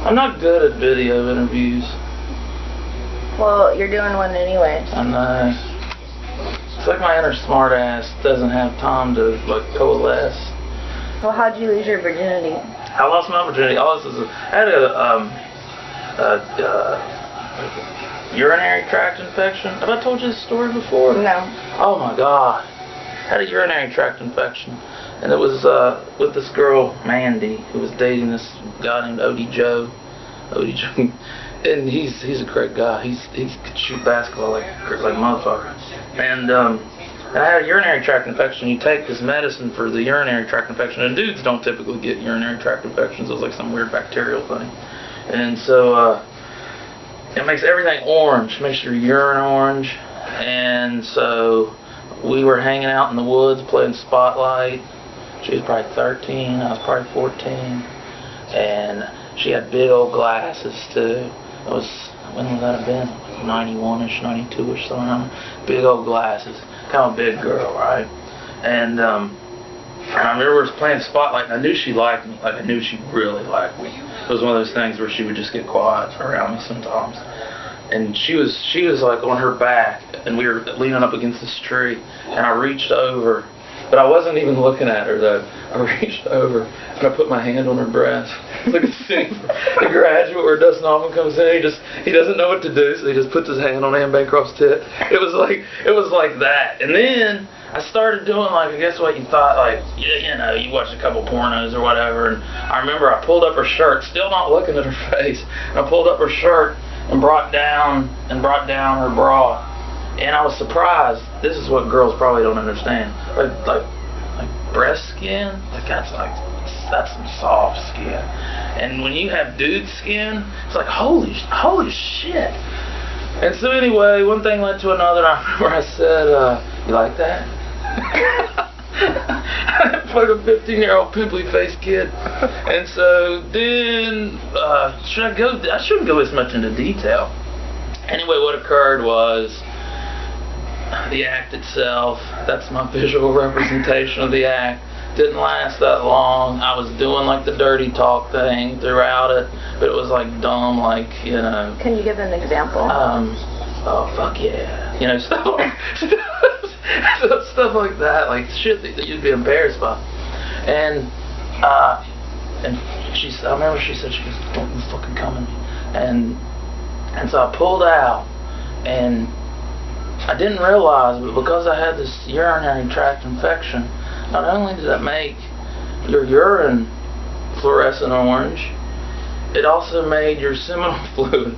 I'm not good at video interviews. Well, you're doing one anyway. I know. It's like my inner smart ass doesn't have time to like coalesce. Well, how'd you lose your virginity? I lost my virginity. I had a urinary tract infection. Have I told you this story before? No. Oh my God. I had a urinary tract infection. And it was with this girl, Mandy, who was dating this guy named Odie Joe. And he's a great guy. He could shoot basketball like motherfucker. And I had a urinary tract infection. You take this medicine for the urinary tract infection, and dudes don't typically get urinary tract infections. It was like some weird bacterial thing. And so it makes everything orange. It makes your urine orange. And so we were hanging out in the woods playing Spotlight. She was probably 13. I was probably 14. And she had big old glasses too. When would that have been? 91-ish, 92-ish, something. Big old glasses. Kind of a big girl, right? And I remember we were playing Spotlight, and I knew she liked me. Like, I knew she really liked me. It was one of those things where she would just get quiet around me sometimes. And she was like on her back, and we were leaning up against this tree, and I reached over. But I wasn't even looking at her, though. I reached over, and I put my hand on her breast. It's like a scene from The Graduate where Dustin Hoffman comes in. He doesn't know what to do, so he just puts his hand on Anne Bancroft's tit. It was like that. And then I started doing, like, I guess what you thought, like, you know, you watch a couple pornos or whatever. And I remember I pulled up her shirt, still not looking at her face. And I pulled up her shirt and brought down her bra. And I was surprised. This is what girls probably don't understand. Like breast skin, that's some soft skin. And when you have dude skin, it's like holy shit. And so anyway, one thing led to another. I remember I said, "You like that?" Like a 15-year-old pimply-faced kid. And so then, I shouldn't go as much into detail. Anyway, what occurred was, the act itself, that's my visual representation of the act, didn't last that long. I was doing like the dirty talk thing throughout it, but it was like dumb, like, you know. Can you give an example? Oh fuck yeah, you know, stuff like that, like shit that you'd be embarrassed by. And I remember she said, she goes, "Don't you fucking come at me." And so I pulled out, and I didn't realize, but because I had this urinary tract infection, not only did that make your urine fluorescent orange, it also made your seminal fluid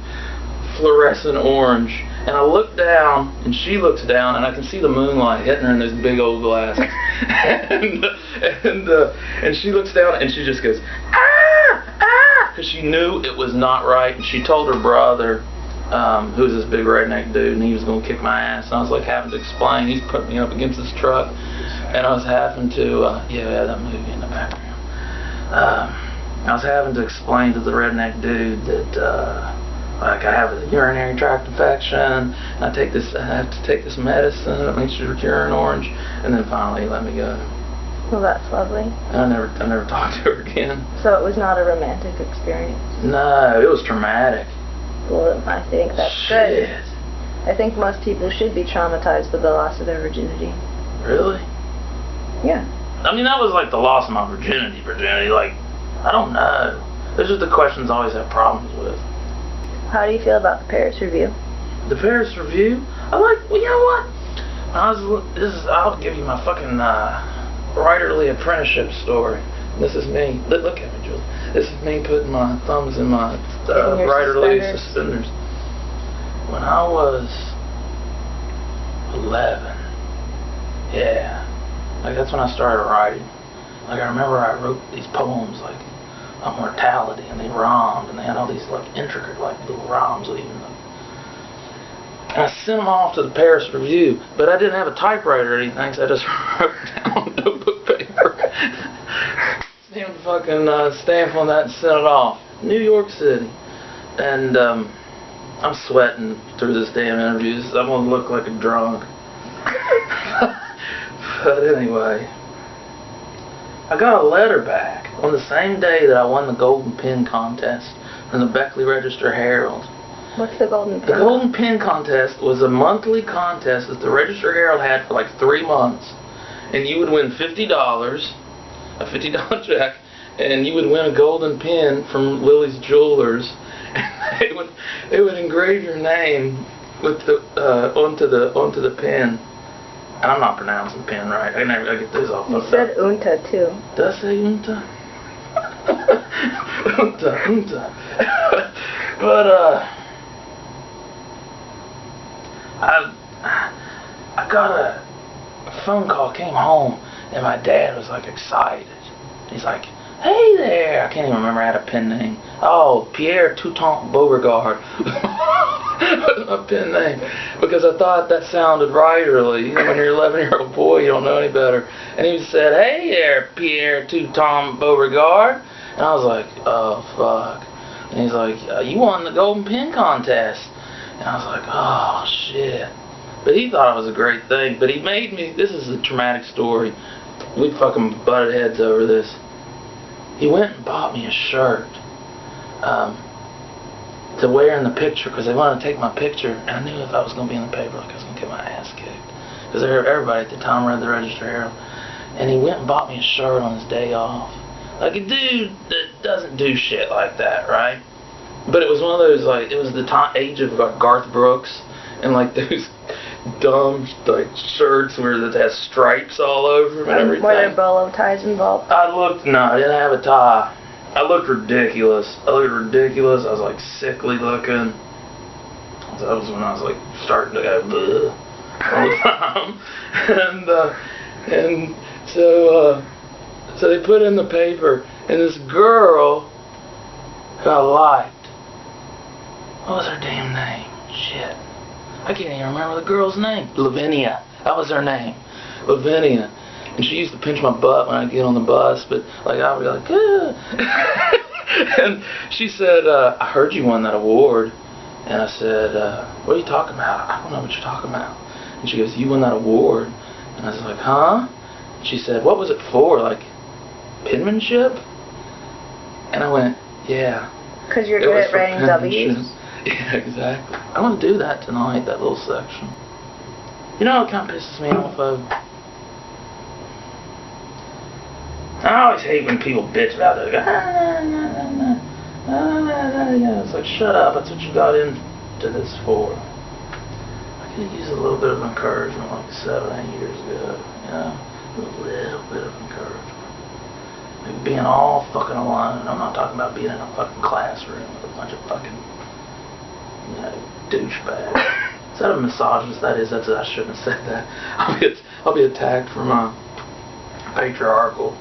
fluorescent orange. And I looked down, and she looks down, and I can see the moonlight hitting her in those big old glasses. and she looks down, and she just goes, "Ah!" Because she knew it was not right. And she told her brother, who was this big redneck dude, and he was going to kick my ass. And I was like having to explain. He's putting me up against this truck, and I was having to, that movie in the background. I was having to explain to the redneck dude that, like, I have a urinary tract infection, and I have to take this medicine that makes your urine orange, and then finally he let me go. Well, that's lovely. And I never talked to her again. So it was not a romantic experience? No, it was traumatic. Well, I think that's Shit. good. I think most people should be traumatized with the loss of their virginity. Really? Yeah. I mean, that was like the loss of my virginity. Like, I don't know. Those are the questions I always have problems with. How do you feel about the Paris Review? The Paris Review? Well, you know what? I'll give you my fucking writerly apprenticeship story. This is me. Look at me, Julie. This is me putting my thumbs in my writerly suspenders. When I was 11, yeah, like that's when I started writing. Like I remember I wrote these poems like on mortality, and they rhymed, and they had all these like intricate like little rhymes leading them. And I sent them off to the Paris Review, but I didn't have a typewriter or anything, so I just wrote it down on notebook paper. Stamped fucking stamp on that and sent it off. New York City. And I'm sweating through this damn interview. I'm gonna look like a drunk. But anyway, I got a letter back on the same day that I won the Golden Pen contest in the Beckley Register Herald. What's the Golden Pin? The Golden Pin Contest was a monthly contest that the Register Herald had for like 3 months. And you would win $50, a $50 check, and you would win a golden pin from Lily's Jewelers. And they would engrave your name with the onto the pin. And I'm not pronouncing pin right. I get those all fucked up. You said unta too. Did I say unta? unta. But I got a phone call, came home, and my dad was like excited. He's like, "Hey there!" I can't even remember. I had a pen name. Oh, Pierre Toutant Beauregard. A pen name, because I thought that sounded writerly. You know, when you're an 11-year-old boy, you don't know any better. And he said, "Hey there, Pierre Toutant Beauregard," and I was like, "Oh fuck!" And he's like, "You won the Golden Pin Contest," and I was like, "Oh shit." But he thought it was a great thing. But he made me. This is a traumatic story. We fucking butted heads over this. He went and bought me a shirt to wear in the picture, because they wanted to take my picture, and I knew if I was going to be in the paper, like I was going to get my ass kicked, because everybody at the time read the Register Herald. And he went and bought me a shirt on his day off, like a dude that doesn't do shit like that, right? But it was one of those, like, it was the age of like Garth Brooks and like those dumb like shirts where it has stripes all over them and everything. Were there bolo ties involved? I didn't have a tie. I looked ridiculous. I was like sickly looking. That was when I was like starting to go bleh all the time. And so they put in the paper, and this girl who I liked, what was her damn name? Shit. I can't even remember the girl's name. Lavinia. That was her name. Lavinia. And she used to pinch my butt when I'd get on the bus, but like I would be like, ah. And she said, "I heard you won that award." And I said, "What are you talking about?" "I don't know what you're talking about." And she goes, "You won that award." And I was like, "Huh?" And she said, "What was it for? Like penmanship?" And I went, "Yeah." Because you're good at writing W's. Yeah, exactly. I'm going to do that tonight, that little section. You know what kind of pisses me off, though? I always hate when people bitch about it. They go, it's like, shut up, that's what you got into this for. I could use a little bit of encouragement like 7, 8 years ago. You know, a little bit of encouragement. Like being all fucking alone. I'm not talking about being in a fucking classroom with a bunch of fucking, you know, douchebags. Is that a misogynist? That is. I shouldn't have said that. I'll be attacked for my patriarchal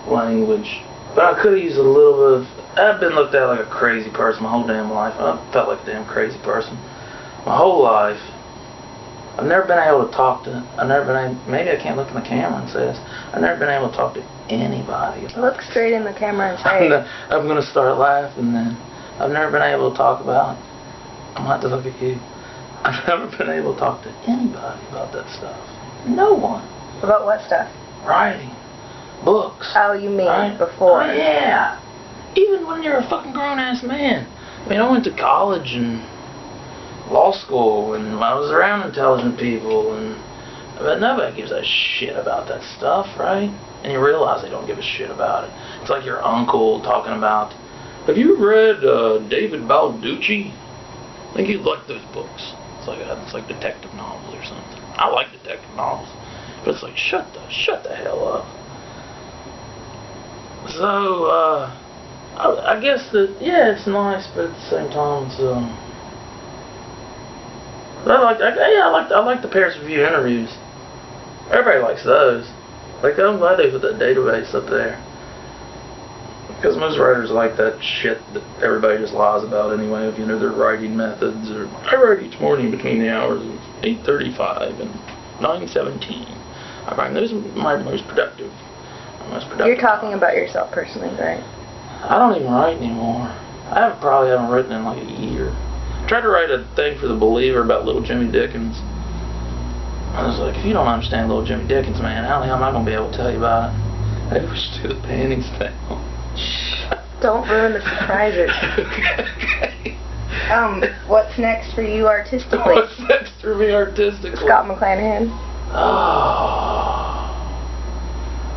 language. But I could have used a little bit of. I've been looked at like a crazy person my whole damn life. I felt like a damn crazy person my whole life. I've never been able to talk to. Maybe I can't look in the camera and say this. I've never been able to talk to anybody. Look straight in the camera and say it. I'm gonna start laughing then. I've never been able to talk about. I'm gonna have to look at you. I've never been able to talk to anybody about that stuff. No one. About what stuff? Writing. Books. Oh, you mean right? before? Oh, yeah. Even when you're a fucking grown-ass man. I mean, I went to college and law school, and I was around intelligent people, but nobody gives a shit about that stuff, right? And you realize they don't give a shit about it. It's like your uncle talking about, "Have you read David Balducci? I think you'd like those books." It's like detective novels or something. I like detective novels, but it's like shut the hell up. So I guess that it's nice, but at the same time it's I like the Paris Review interviews. Everybody likes those. Like I'm glad they put that database up there. Because most writers like that shit that everybody just lies about anyway, if you know their writing methods. Or I write each morning between the hours of 8:35 and 9:17. I find those my most productive. You're talking about yourself personally, right? I don't even write anymore. I probably haven't written in like a year. I tried to write a thing for The Believer about little Jimmy Dickens. I was like, if you don't understand little Jimmy Dickens, man, how the hell am I going to be able to tell you about it? Maybe we should do the panties thing. Shut Don't ruin the surprises. Okay. What's next for you artistically? What's next for me artistically? Scott McClanahan. Oh,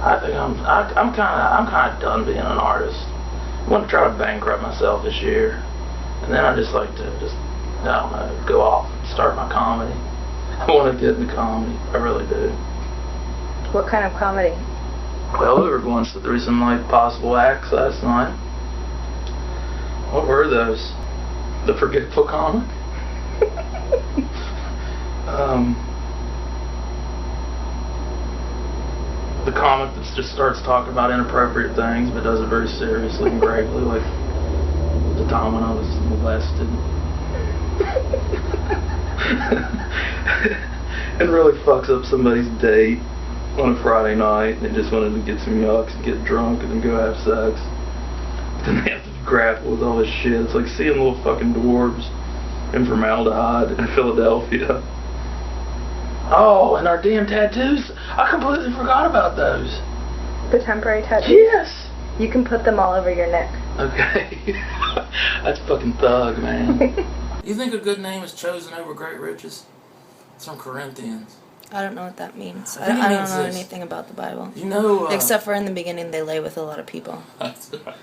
I think I'm kind of done being an artist. I want to try to bankrupt myself this year, and then I just like to I don't know, go off and start my comedy. I want to get into comedy. I really do. What kind of comedy? Well, we were going through some like possible acts last night. What were those? The Forgetful Comic? The comic that just starts talking about inappropriate things but does it very seriously and gravely, like the time when I was molested. And really fucks up somebody's date on a Friday night. They just wanted to get some yucks and get drunk and then go have sex. Then they have to grapple with all this shit. It's like seeing little fucking dwarves in formaldehyde in Philadelphia. Oh, and our damn tattoos. I completely forgot about those. The temporary tattoos? Yes. You can put them all over your neck. Okay. That's fucking thug, man. You think a good name is chosen over great riches? It's from Corinthians. I don't know what that means. I don't know anything about the Bible. You know... Except for in the beginning, they lay with a lot of people. That's right.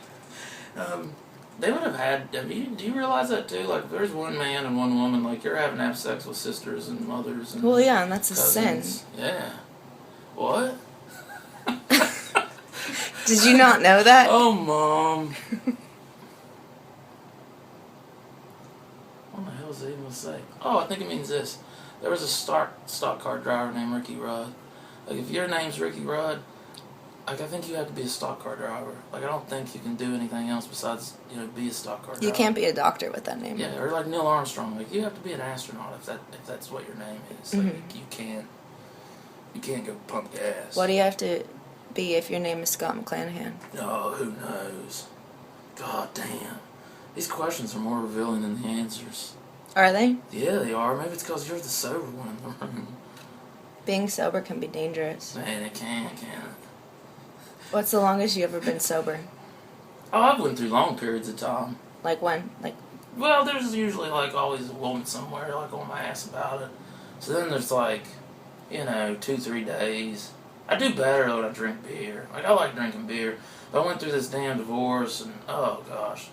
They would have had... do you realize that, too? Like, there's one man and one woman. Like, you're having to have sex with sisters and mothers and... Well, yeah, and that's cousins. a sin. Yeah. What? Did you not know that? Oh, Mom. What the hell is it even going to say? Oh, I think it means this. There was a stock car driver named Ricky Rudd. Like, if your name's Ricky Rudd, like, I think you have to be a stock car driver. Like, I don't think you can do anything else besides, be a stock car driver. You can't be a doctor with that name. Yeah, or like Neil Armstrong. Like, you have to be an astronaut if that's what your name is. Like, you can't go pump gas. What do you have to be if your name is Scott McClanahan? No, who knows? God damn. These questions are more revealing than the answers. Are they? Yeah, they are. Maybe it's because you're the sober one in the room. Being sober can be dangerous. Man, it can, can't it? What's the longest you ever been sober? Oh, I've went through long periods of time. Like when? Well, there's usually, like, always a woman somewhere, like, on my ass about it. So then there's, like, 2-3 days. I do better when I drink beer. Like, I like drinking beer. But I went through this damn divorce, and, oh, gosh.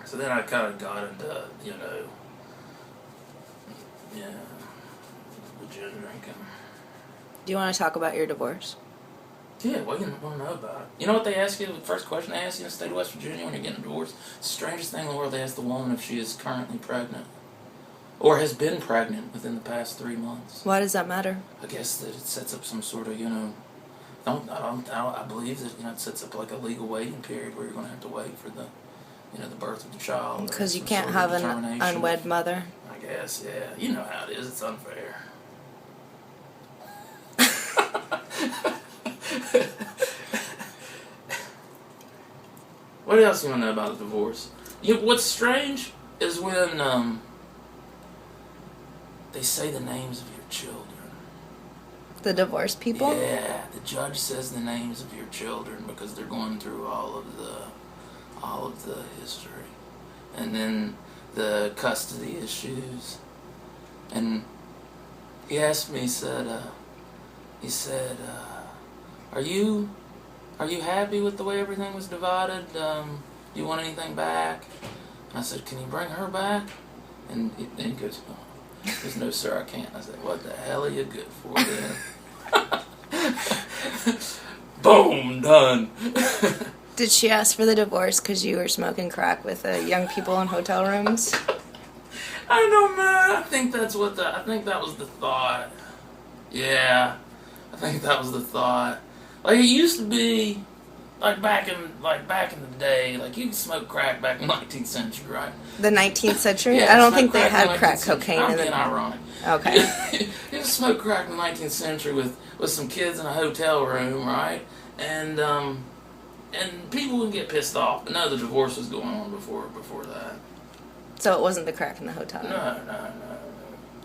So then I kind of got into, legit drinking. Do you want to talk about your divorce? Yeah, what do you want to know about it? You know what they ask you, the first question they ask you in the state of West Virginia when you're getting a divorce? It's the strangest thing in the world. They ask the woman if she is currently pregnant. Or has been pregnant within the past 3 months. Why does that matter? I guess that it sets up some sort of, I believe that, it sets up like a legal waiting period where you're going to have to wait for the, the birth of the child. Because you can't have an unwed mother. I guess, yeah. You know how it is. It's unfair. What else do you want to know about the divorce? What's strange is when they say the names of your children. The divorced people? Yeah, the judge says the names of your children because they're going through all of the history, and then the custody issues. And he asked me, he said, Are you happy with the way everything was divided? Do you want anything back? And I said, can you bring her back? And he goes, oh. He goes, no, sir, I can't. I said, what the hell are you good for then? Boom, done. Did she ask for the divorce because you were smoking crack with young people in hotel rooms? I don't know. I think that was the thought. Yeah, I think that was the thought. Like, it used to be, back in the day, you could smoke crack back in the 19th century, right? The 19th century? Yeah, I don't think they had crack cocaine I'm in being ironic. Okay. You could smoke crack in the 19th century with some kids in a hotel room, right? And people would get pissed off. But no, the divorce was going on before that. So it wasn't the crack in the hotel room? No.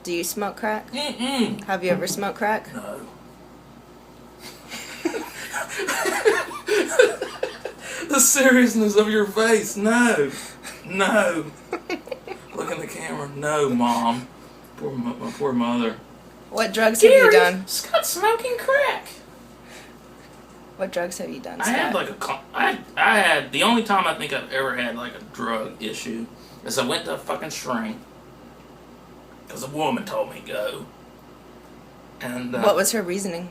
Do you smoke crack? Mm-mm. Have you ever smoked crack? No. The seriousness of your face. No. No. Look in the camera. No, Mom. My poor mother. What drugs have you done? Scott smoking crack. What drugs have you done, I Scott? had like I had the only time I think I've ever had like a drug issue is I went to a fucking shrink because a woman told me to go. And what was her reasoning?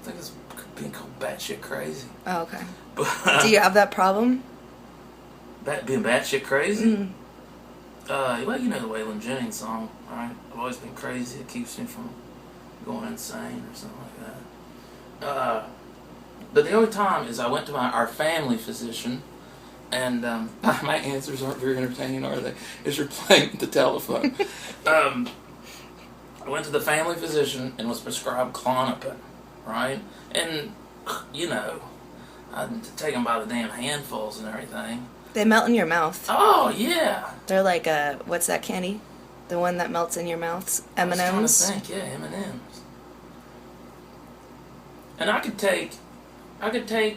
I think it's being called batshit crazy. Oh, okay. But, do you have that problem? Being batshit crazy? Mm. Well, you know the Waylon Jennings song, right? I've always been crazy. It keeps me from going insane or something like that. But the only time is I went to our family physician, and my answers aren't very entertaining, are they? As you're playing the telephone. I went to the family physician and was prescribed Klonopin, right? And, you know, I'd take them by the damn handfuls and everything. They melt in your mouth. Oh, yeah. They're like, what's that candy? The one that melts in your mouth? M&Ms? I was trying to think, yeah, M&Ms. And I could take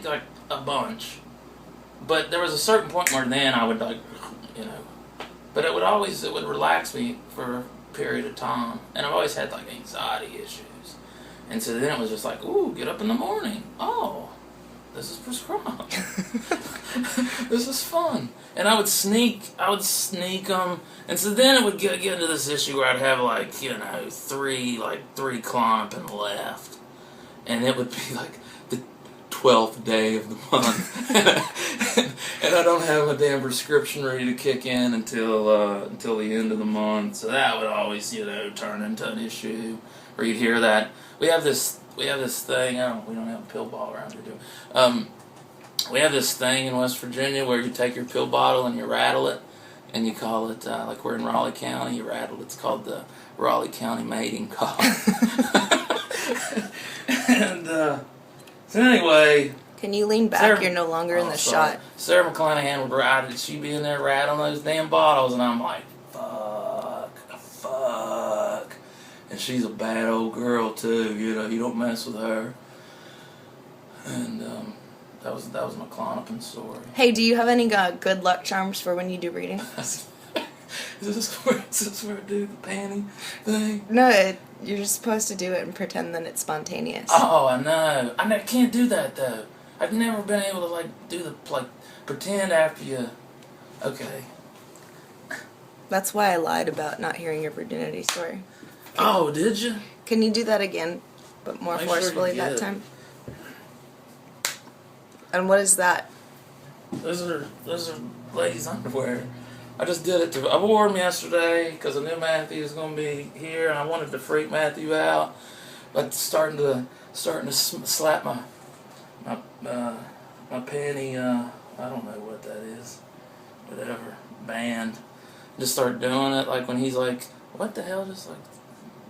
like a bunch, but there was a certain point where then I would like, you know, but it would relax me for a period of time, and I've always had like anxiety issues, and so then it was just like, ooh, get up in the morning, oh, this is prescribed, this is fun, and I would sneak them, and so then it would get into this issue where I'd have like, you know, three Klonopin left, and it would be like the 12th day of the month, and I don't have a damn prescription ready to kick in until the end of the month. So that would always, you know, turn into an issue. Or you'd hear that we have this thing. We don't have a pill bottle around here, do we? We have this thing in West Virginia where you take your pill bottle and you rattle it, and you call it like we're in Raleigh County. You rattle it. It's called the Raleigh County mating call. And so anyway, can you lean back? You're no longer in the shot. Sarah McClanahan would ride. She'd be in there rattling those damn bottles, and I'm like, fuck. And she's a bad old girl too. You know, you don't mess with her. And that was my Klonopin story. Hey, do you have any good luck charms for when you do reading? Is this where I do the panty thing? No, you're just supposed to do it and pretend that it's spontaneous. Oh, I know. I can't do that though. I've never been able to pretend after you. Okay. That's why I lied about not hearing your virginity story. Oh, did you? Can you do that again, but more forcefully that time? And what is that? Those are ladies' underwear. I just did it I wore them yesterday because I knew Matthew was going to be here, and I wanted to freak Matthew out. But starting to slap my panty. I don't know what that is. Whatever band. Just start doing it like when he's like, "What the hell?" Just like,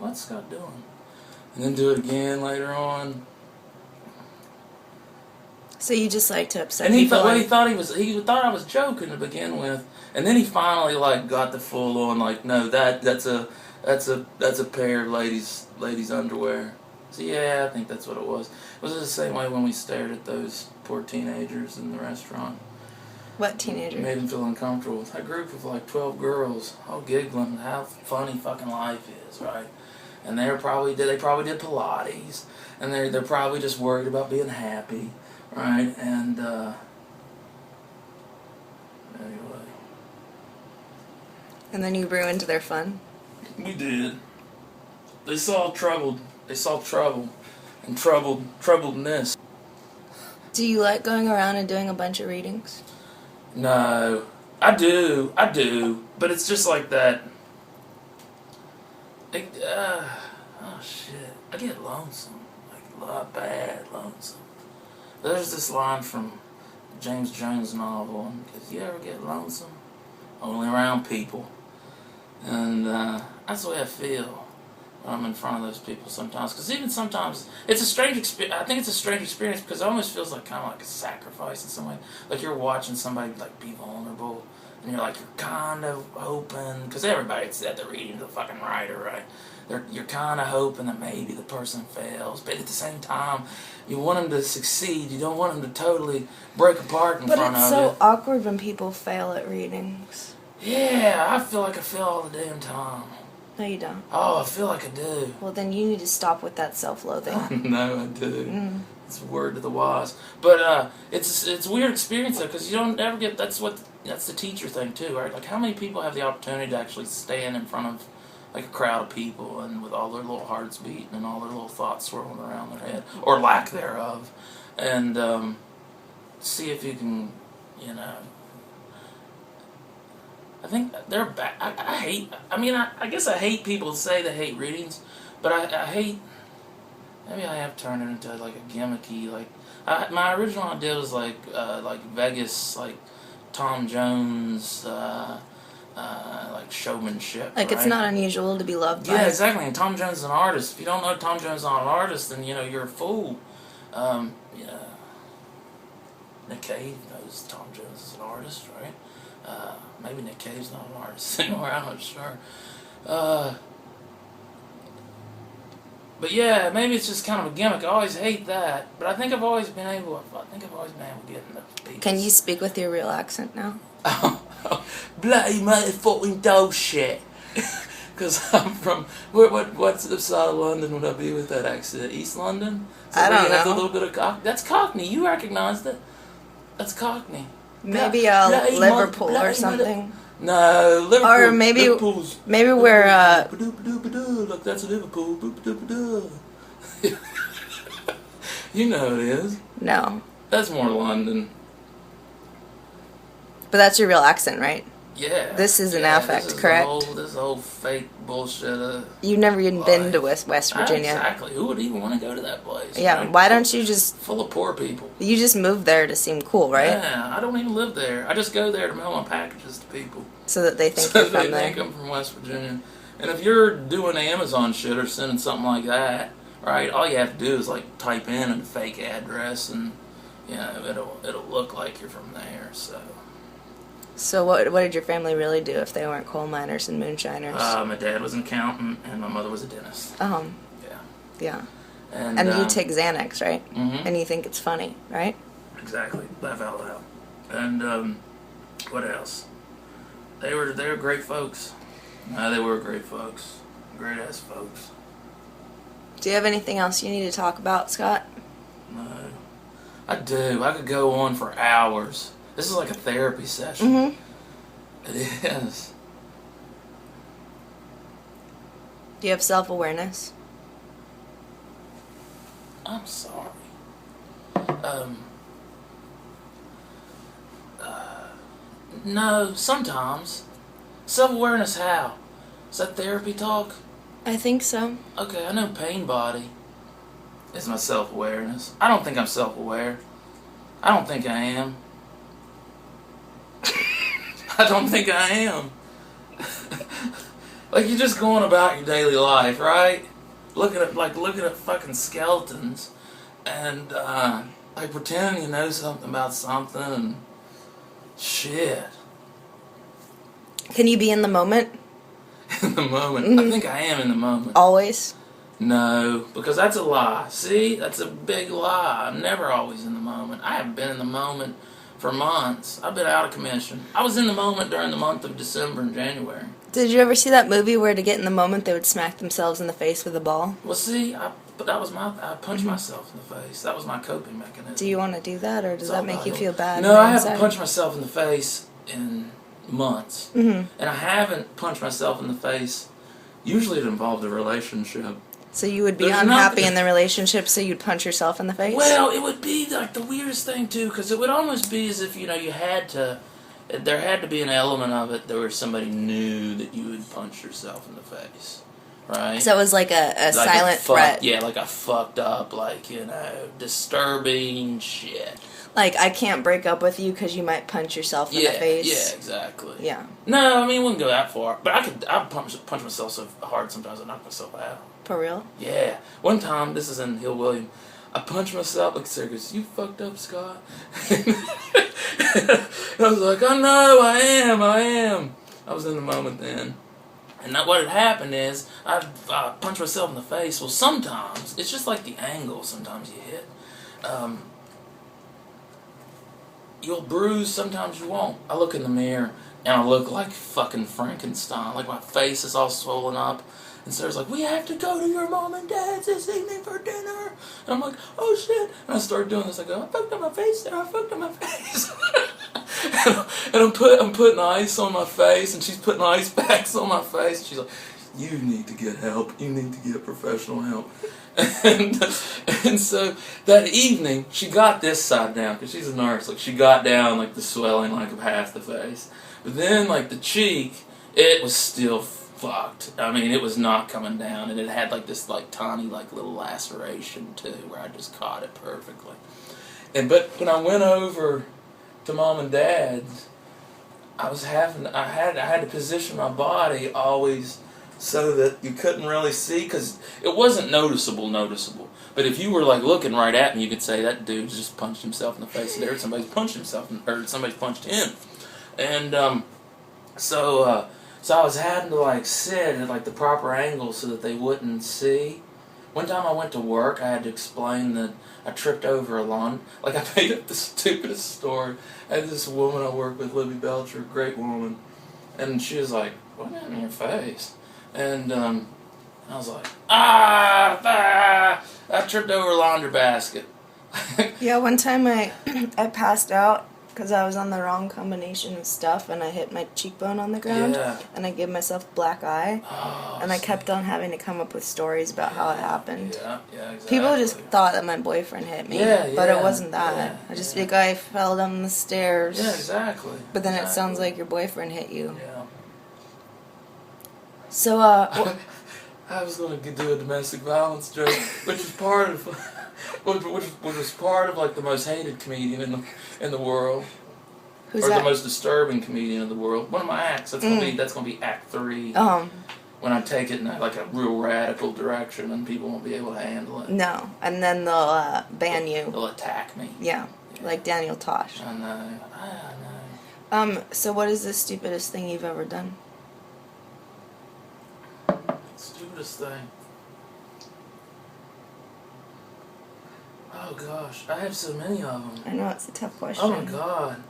"What's Scott doing?" And then do it again later on. So you just like to upset and people? He thought I was joking to begin with, and then he finally like got the full on like, no, that's a pair of ladies' underwear. So yeah, I think that's what it was. It was the same way when we stared at those poor teenagers in the restaurant. What teenagers? Made them feel uncomfortable. A group of like 12 girls, all giggling how funny fucking life is, right? And they probably did Pilates, and they're probably just worried about being happy. Right, and anyway. And then you ruined their fun? We did. They saw trouble and troubledness. Do you like going around and doing a bunch of readings? No. I do, but it's just like that. Oh shit. I get lonesome. Like a lot bad lonesome. There's this line from James Jones' novel, because you ever get lonesome? Only around people. And that's the way I feel when I'm in front of those people sometimes. Because even sometimes, it's a strange experience. I think it's a strange experience because it almost feels like kind of like a sacrifice in some way. Like you're watching somebody like be vulnerable, and you're kind of open. Because everybody's at the reading of the fucking writer, right? you're kind of hoping that maybe the person fails, but at the same time, you want them to succeed. You don't want them to totally break apart in front of you. But it's so awkward when people fail at readings. Yeah, I feel like I fail all the damn time. No, you don't. Oh, I feel like I do. Well, then you need to stop with that self-loathing. No, I do. It's a word to the wise. But it's a weird experience, though, because you don't ever get... That's the teacher thing, too, right? Like, how many people have the opportunity to actually stand in front of, like, a crowd of people and with all their little hearts beating and all their little thoughts swirling around their head, or lack thereof, and see if you can, you know... I think they're bad. I hate... I mean, I guess I hate people who say they hate readings, but I hate... Maybe I have turned it into, like, a gimmicky, like... my original idea was, like Vegas, like, Tom Jones, like, showmanship, Like, right? It's not unusual to be loved by... Yeah, exactly, and Tom Jones is an artist. If you don't know Tom Jones is not an artist, then, you know, you're a fool. Yeah. Nick Cave knows Tom Jones is an artist, right? Maybe Nick Cave's not an artist anymore, I'm not sure. But yeah, maybe it's just kind of a gimmick. I always hate that, but I think I've always been able getting the people. Can you speak with your real accent now? Bloody motherfucking dog shit. Because I'm from, what's the side of London would I be with that accent? East London? So I don't you have know. a little bit of that's Cockney. You recognized it. That's Cockney. Maybe Liverpool or something. No, Liverpool. Or maybe we're Look, that's Liverpool. You know it is. No. That's more London. But that's your real accent, right? Yeah. This is an affect, correct? This whole fake bullshit. You've never even been to West Virginia. Exactly. Who would even want to go to that place? Yeah. Right? Why don't you just... Full of poor people. You just moved there to seem cool, right? Yeah. I don't even live there. I just go there to mail my packages to people. So that they think so you're from they there. think I'm from West Virginia. And if you're doing Amazon shit or sending something like that, right, all you have to do is like type in a fake address and, you know, it'll look like you're from there, so... So what did your family really do if they weren't coal miners and moonshiners? My dad was an accountant and my mother was a dentist. Yeah. Yeah. And you take Xanax, right? Mm-hmm. And you think it's funny, right? Exactly. Laugh out loud. And what else? They were great folks. They were great folks. Great ass folks. Do you have anything else you need to talk about, Scott? No. I do. I could go on for hours. This is like a therapy session. Mm-hmm. It is. Do you have self-awareness? I'm sorry. No, sometimes. Self-awareness how? Is that therapy talk? I think so. Okay, I know pain body is my self-awareness. I don't think I'm self-aware. I don't think I am. I don't think I am. Like, you're just going about your daily life, right? Looking at fucking skeletons and like pretending you know something about something and shit. Can you be in the moment? In the moment. I think I am in the moment. Always? No, because that's a lie. See? That's a big lie. I'm never always in the moment. I haven't been in the moment for months. I've been out of commission. I was in the moment during the month of December and January. Did you ever see that movie where to get in the moment they would smack themselves in the face with a ball? Well, see, I punched myself in the face. That was my coping mechanism. Do you want to do that, or does that make you feel bad? No, I haven't punched myself in the face in months. Mm-hmm. And I haven't punched myself in the face. Usually it involved a relationship. So you would be unhappy in the relationship, so you'd punch yourself in the face? Well, it would be like the weirdest thing, too, because it would almost be as if, you know, you had to... There had to be an element of it where somebody knew that you would punch yourself in the face, right? So it was like a silent threat. Yeah, like a fucked up, like, you know, disturbing shit. Like, I can't break up with you because you might punch yourself in the face. Yeah, exactly. Yeah. No, I mean, it wouldn't go that far. But I'd punch myself so hard sometimes I'd knock myself out. For real? Yeah. One time, this is in Hill William, I punched myself, like, Sarah goes, "You fucked up, Scott." And I was like, "Oh no, I am. I was in the moment then. And what had happened is, I punched myself in the face. Well, sometimes, it's just like the angle sometimes you hit. You'll bruise, sometimes you won't. I look in the mirror, and I look like fucking Frankenstein. Like, my face is all swollen up. And Sarah's like, we have to go to your mom and dad's this evening for dinner. And I'm like, oh shit. And I start doing this. I go, I fucked up my face there. I fucked up my face. and I'm putting ice on my face, and she's putting ice packs on my face. And she's like, you need to get help. You need to get professional help. And so that evening, she got this side down, because she's a nurse. Like, she got down, like, the swelling, like, of half the face. But then, like, the cheek, it was still fucked. I mean, it was not coming down, and it had, like, this, like, tiny, like, little laceration, too, where I just caught it perfectly. But when I went over to Mom and Dad's, I had to position my body always so that you couldn't really see, because it wasn't noticeable. But if you were, like, looking right at me, you could say, that dude just punched himself in the face there. Somebody's punched himself, or somebody's punched him. And, so I was having to, like, sit at, like, the proper angle so that they wouldn't see. One time I went to work, I had to explain that I tripped over a lawn. Like, I made up the stupidest story. I had this woman I worked with, Libby Belcher, great woman, and she was like, what happened in your face? And I was like, I tripped over a laundry basket. Yeah, one time I passed out because I was on the wrong combination of stuff, and I hit my cheekbone on the ground, and I gave myself a black eye, and I kept on having to come up with stories about how it happened. Yeah, exactly. People just thought that my boyfriend hit me, but it wasn't that. I just think I fell down the stairs. Yeah, exactly. But then it sounds like your boyfriend hit you. Yeah. So, I was going to do a domestic violence joke, which was part of, which was part of, like, the most hated comedian in the world. Who's or that? the most disturbing comedian in the world. One of my acts. That's gonna be Act 3. When I take it in like a real radical direction, and people won't be able to handle it. No, and then they'll ban you. They'll attack me. Yeah, like Daniel Tosh. I know. So what is the stupidest thing you've ever done? Stupidest thing. Oh gosh, I have so many of them. I know, it's a tough question. Oh my god.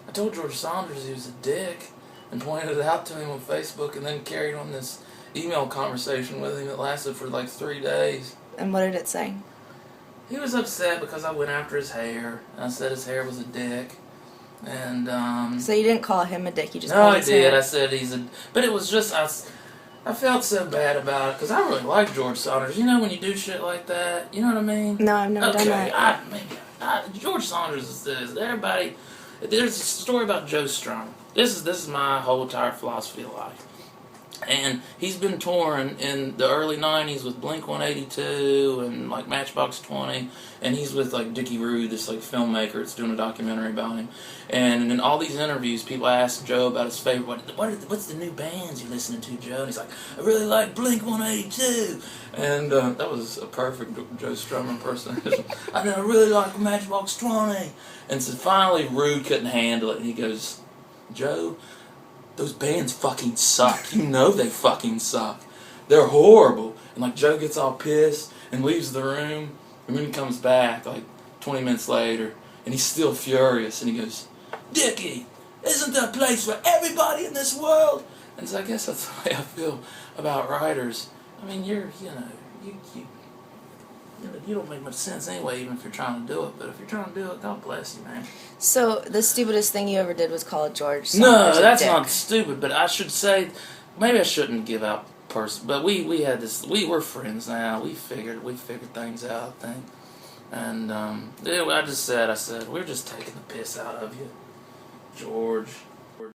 I told George Saunders he was a dick and pointed it out to him on Facebook, and then carried on this email conversation with him that lasted for like 3 days. And what did it say? He was upset because I went after his hair. I said his hair was a dick. And So you didn't call him a dick, you just no, called I his did. hair. I said he's a... But it was just... I felt so bad about it, because I really like George Saunders. You know when you do shit like that? You know what I mean? No, I've never done that. George Saunders is this. Everybody... There's a story about Joe Strummer. This is my whole entire philosophy of life. And he's been touring in the early 90s with Blink-182 and like Matchbox 20, and he's with like Dickie Rue, this like filmmaker that's doing a documentary about him. And in all these interviews, people ask Joe about his favorite, what's the new bands you're listening to, Joe? And he's like, I really like Blink-182. And that was a perfect Joe Strummer impersonation. I really like Matchbox 20. And so finally Rue couldn't handle it, and he goes, Joe, those bands fucking suck. You know they fucking suck. They're horrible. And like Joe gets all pissed and leaves the room, and then he comes back like 20 minutes later, and he's still furious, and he goes, Dickie, isn't there a place for everybody in this world? And so I guess that's the way I feel about writers. I mean, you don't make much sense anyway, even if you're trying to do it. But if you're trying to do it, God bless you, man. So the stupidest thing you ever did was call George Saunders No, that's a dick. not stupid. But I should say, maybe I shouldn't give out person. But we had this. We're friends now. We figured things out, I think. And I said, we're just taking the piss out of you, George.